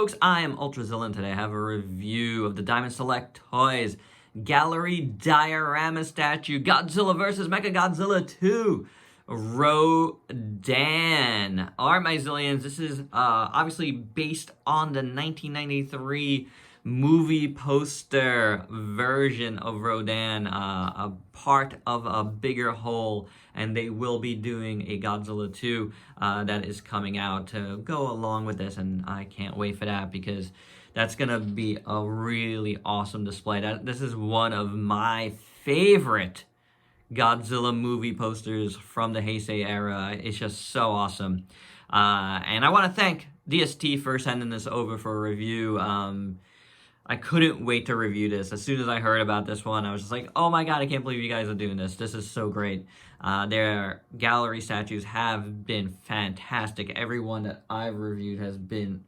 folks, I am Ultrazilla, and today I have a review of the Diamond Select Toys Gallery Diorama statue Godzilla vs. Mechagodzilla 2 Rodan. Alright, my zillions, this is obviously based on the 1993 movie poster version of Rodan, a part of a bigger whole, and they will be doing a Godzilla 2 that is coming out to go along with this, and I can't wait for that because that's gonna be a really awesome display. This is one of my favorite Godzilla movie posters from the Heisei era. It's just so awesome. And I want to thank DST for sending this over for a review. I couldn't wait to review this. As soon as I heard about this one, I was just like, oh my god, I can't believe you guys are doing this. This is so great. Their gallery statues have been fantastic. Every one that I've reviewed has been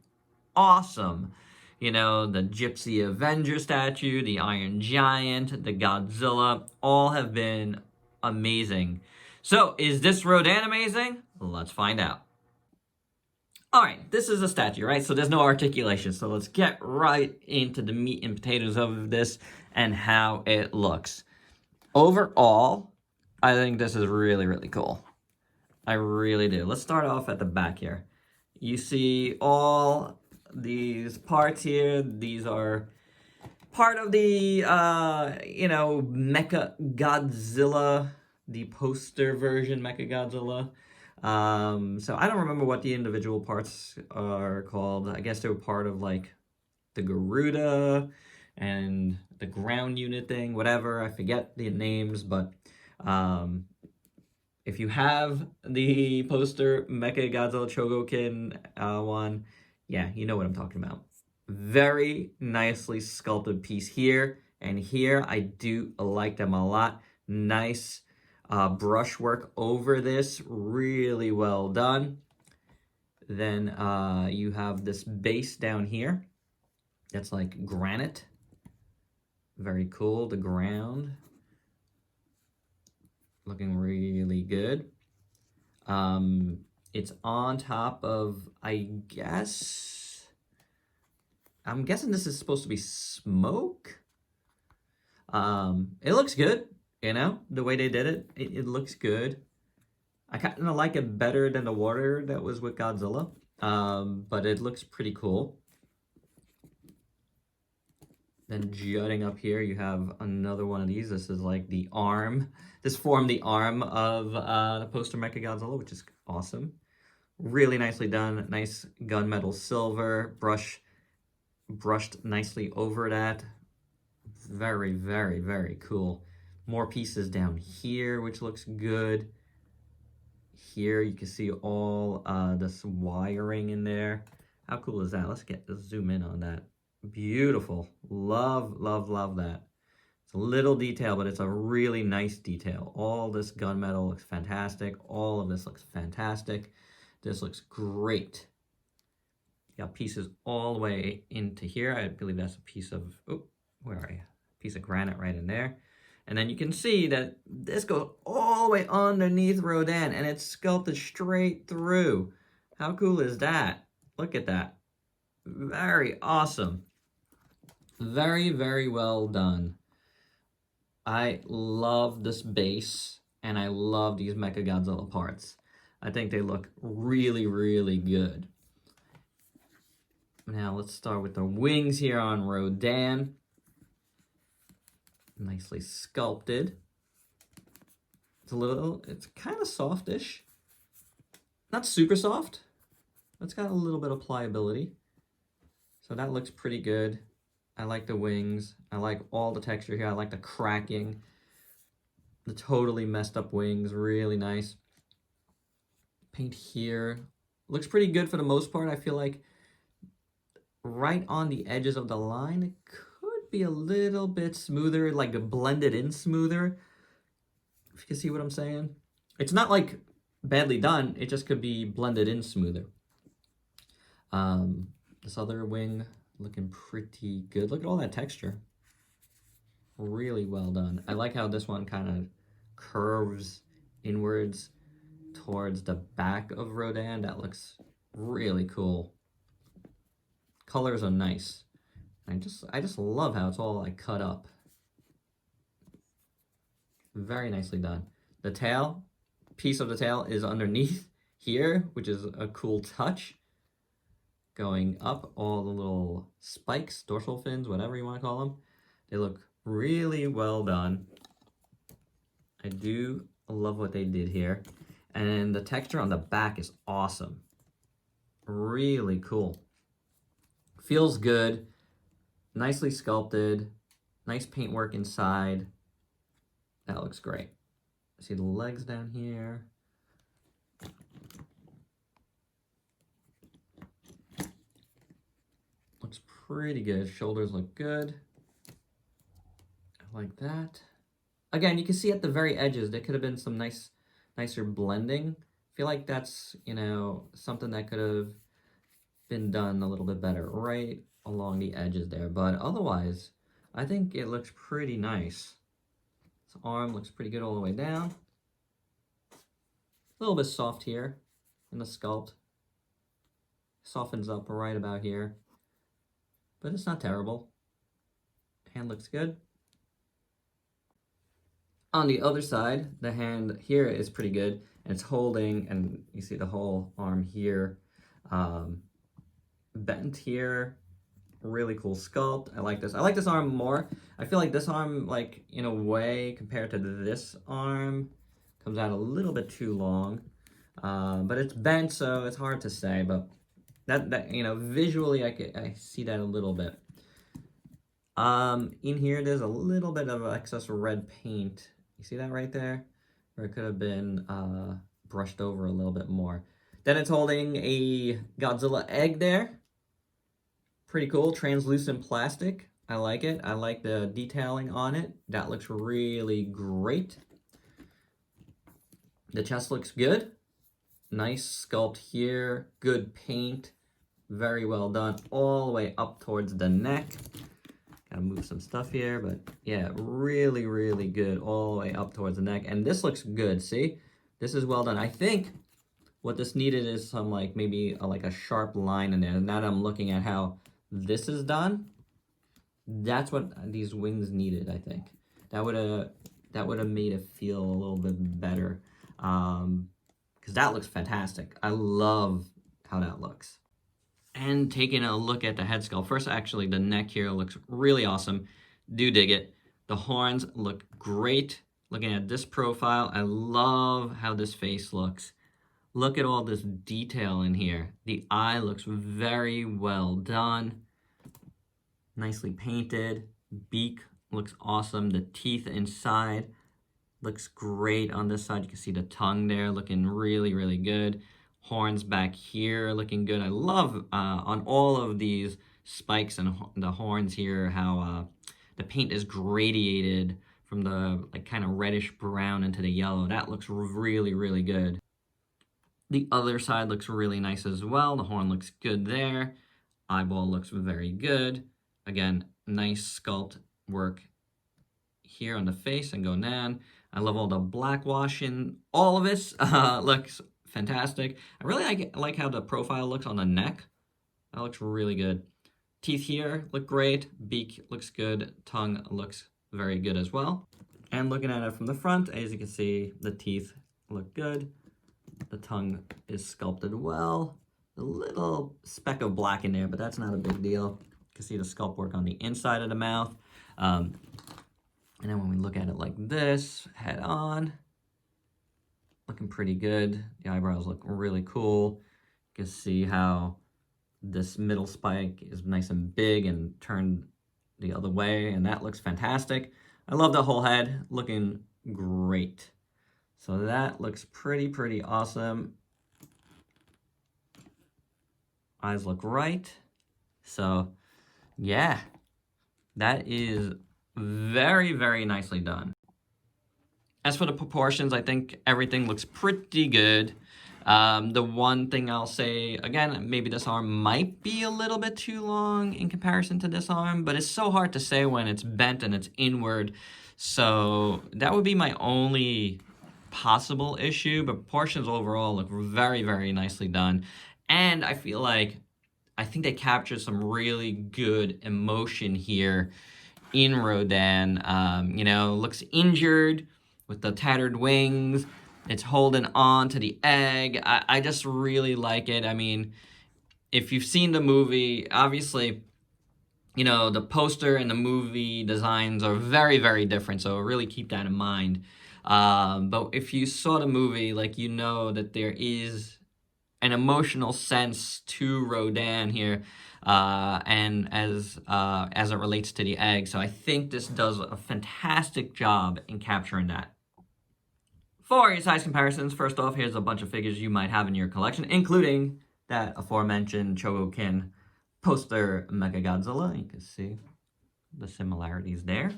awesome. You know, the Gypsy Avenger statue, the Iron Giant, the Godzilla, all have been amazing. So, is this Rodan amazing? Let's find out. Alright, this is a statue, right? So there's no articulation. So let's get right into the meat and potatoes of this and how it looks. Overall, I think this is really, really cool. I really do. Let's start off at the back here. You see all these parts here. These are part of the, Mechagodzilla, the poster version Mechagodzilla. So I don't remember what the individual parts are called. I guess they were part of, like, the Garuda and the ground unit thing, whatever. I forget the names, but if you have the poster Mechagodzilla Chogokin one, yeah, you know what I'm talking about. Very nicely sculpted piece here and here. I do like them a lot. Nice brushwork over this, really well done. Then you have this base down here that's like granite. Very cool. The ground looking really good. It's on top of, I'm guessing this is supposed to be smoke. It looks good. You know, the way they did it, it looks good. I kind of like it better than the water that was with Godzilla, but it looks pretty cool. Then jutting up here, you have another one of these. This is like the arm. This formed the arm of the poster Mechagodzilla, which is awesome. Really nicely done. Nice gunmetal silver, brushed nicely over that. Very, very, very cool. More pieces down here, which looks good. Here you can see all this wiring in there. How cool is that? Let's zoom in on that. Beautiful. Love, love, love that. It's a little detail, but it's a really nice detail. All this gunmetal looks fantastic. All of this looks fantastic. This looks great. You got pieces all the way into here. I believe that's a piece of, where are you? Piece of granite right in there. And then you can see that this goes all the way underneath Rodan, and it's sculpted straight through. How cool is that? Look at that. Very awesome. Very, very well done. I love this base, and I love these Mechagodzilla parts. I think they look really, really good. Now let's start with the wings here on Rodan. Nicely sculpted. It's kind of softish. Not super soft. It's got a little bit of pliability. So that looks pretty good. I like the wings. I like all the texture here. I like the cracking. The totally messed up wings, really nice. Paint here. Looks pretty good for the most part. I feel like right on the edges of the line, it could be a little bit smoother, like blended in smoother. If you can see what I'm saying. It's not like badly done, it just could be blended in smoother. This other wing looking pretty good. Look at all that texture. Really well done. I like how this one kind of curves inwards towards the back of Rodan. That looks really cool. colors are nice. I just love how it's all like cut up. Very nicely done. The tail, piece of the tail is underneath here, which is a cool touch. Going up, all the little spikes, dorsal fins, whatever you want to call them. They look really well done. I do love what they did here. And the texture on the back is awesome. Really cool. Feels good. Nicely sculpted. Nice paintwork inside. That looks great. See the legs down here. Looks pretty good. Shoulders look good. I like that. Again, you can see at the very edges, there could have been some nicer blending. I feel like that's, you know, something that could have been done a little bit better right along the edges there. But otherwise, I think it looks pretty nice. His arm looks pretty good all the way down. A little bit soft here in the sculpt. Softens up right about here. But it's not terrible. Hand looks good. On the other side, the hand here is pretty good. And it's holding, and you see the whole arm here. Bent here. Really cool sculpt. I like this. I like this arm more. I feel like this arm, like, in a way, compared to this arm, comes out a little bit too long. But it's bent, so it's hard to say. But that you know, visually, I see that a little bit. In here, there's a little bit of excess red paint. You see that right there? Where it could have been brushed over a little bit more. Then it's holding a Godzilla egg there. Pretty cool, translucent plastic. I like it. I like the detailing on it. That looks really great. The chest looks good. Nice sculpt here. Good paint. Very well done. All the way up towards the neck. Gotta move some stuff here, but yeah, really, really good all the way up towards the neck. And this looks good, see? This is well done. I think what this needed is some, like, maybe like a sharp line in there. Now that I'm looking at how this is done, that's what these wings needed, I think. That would have made it feel a little bit better. Because that looks fantastic. I love how that looks. And taking a look at the head sculpt. First, actually, the neck here looks really awesome. Do dig it. The horns look great. Looking at this profile, I love how this face looks. Look at all this detail in here. The eye looks very well done. Nicely painted. Beak looks awesome. The teeth inside looks great on this side. You can see the tongue there looking really, really good. Horns back here looking good. I love on all of these spikes and the horns here how the paint is gradiated from the like kind of reddish brown into the yellow. That looks really, really good. The other side looks really nice as well. The horn looks good there. Eyeball looks very good. Again, nice sculpt work here on the face and going down. I love all the black wash in all of this. Looks fantastic. I really like how the profile looks on the neck. That looks really good. Teeth here look great. Beak looks good. Tongue looks very good as well. And looking at it from the front, as you can see, the teeth look good. The tongue is sculpted well. A little speck of black in there, but that's not a big deal. You can see the sculpt work on the inside of the mouth. And then when we look at it like this, head on, looking pretty good. The eyebrows look really cool. You can see how this middle spike is nice and big and turned the other way, and that looks fantastic. I love the whole head, looking great. So that looks pretty awesome. Eyes look right. So yeah, that is very, very nicely done. As for the proportions, I think everything looks pretty good. The one thing I'll say, again, maybe this arm might be a little bit too long in comparison to this arm, but it's so hard to say when it's bent and it's inward. So that would be my only possible issue, but proportions overall look very, very nicely done. And I feel like I think they captured some really good emotion here in Rodan. You know, looks injured with the tattered wings. It's holding on to the egg. I just really like it. I mean, if you've seen the movie, obviously, you know, the poster and the movie designs are very, very different. So really keep that in mind. But if you saw the movie, like, you know that there is an emotional sense to Rodan here, and as it relates to the egg. So I think this does a fantastic job in capturing that. For your size comparisons, first off, here's a bunch of figures you might have in your collection, including that aforementioned Chogokin poster Mechagodzilla. You can see the similarities there.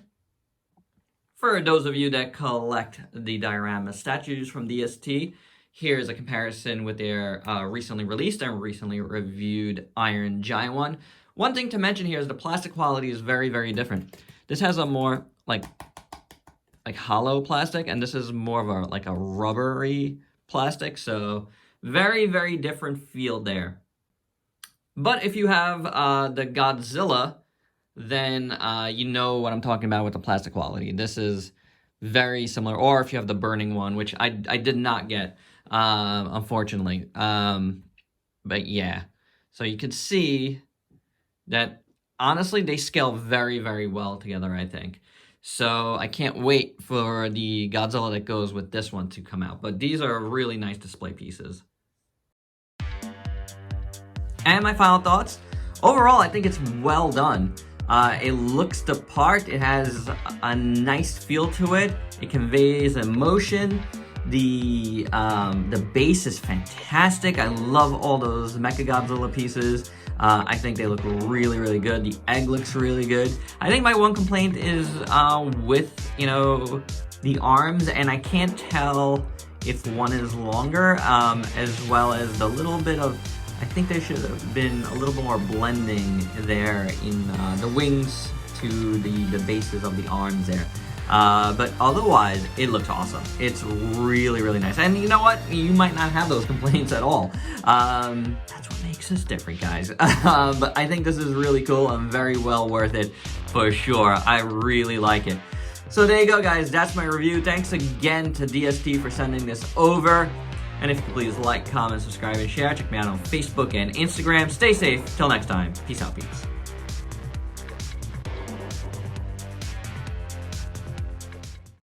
For those of you that collect the Diorama statues from DST, here's a comparison with their recently released and recently reviewed Iron Giant one. One thing to mention here is the plastic quality is very, very different. This has a more like hollow plastic, and this is more of a rubbery plastic. So very, very different feel there. But if you have the Godzilla, then you know what I'm talking about with the plastic quality. This is very similar. Or if you have the burning one, which I did not get, unfortunately. But yeah, so you can see that honestly they scale very, very well together, I think. So I can't wait for the Godzilla that goes with this one to come out. But these are really nice display pieces. And my final thoughts. Overall, I think it's well done. It looks the part. It has a nice feel to it. It conveys emotion. The base is fantastic. I love all those Mechagodzilla pieces. I think they look really, really good. The egg looks really good. I think my one complaint is with, you know, the arms, and I can't tell if one is longer, as well as the little bit of, I think there should have been a little bit more blending there in the wings to the bases of the arms there. But otherwise, it looks awesome. It's really, really nice. And you know what? You might not have those complaints at all. That's what makes us different, guys. But I think this is really cool and very well worth it for sure. I really like it. So there you go, guys. That's my review. Thanks again to DST for sending this over. And if you could please like, comment, subscribe, and share. Check me out on Facebook and Instagram. Stay safe. Till next time. Peace out, peeps.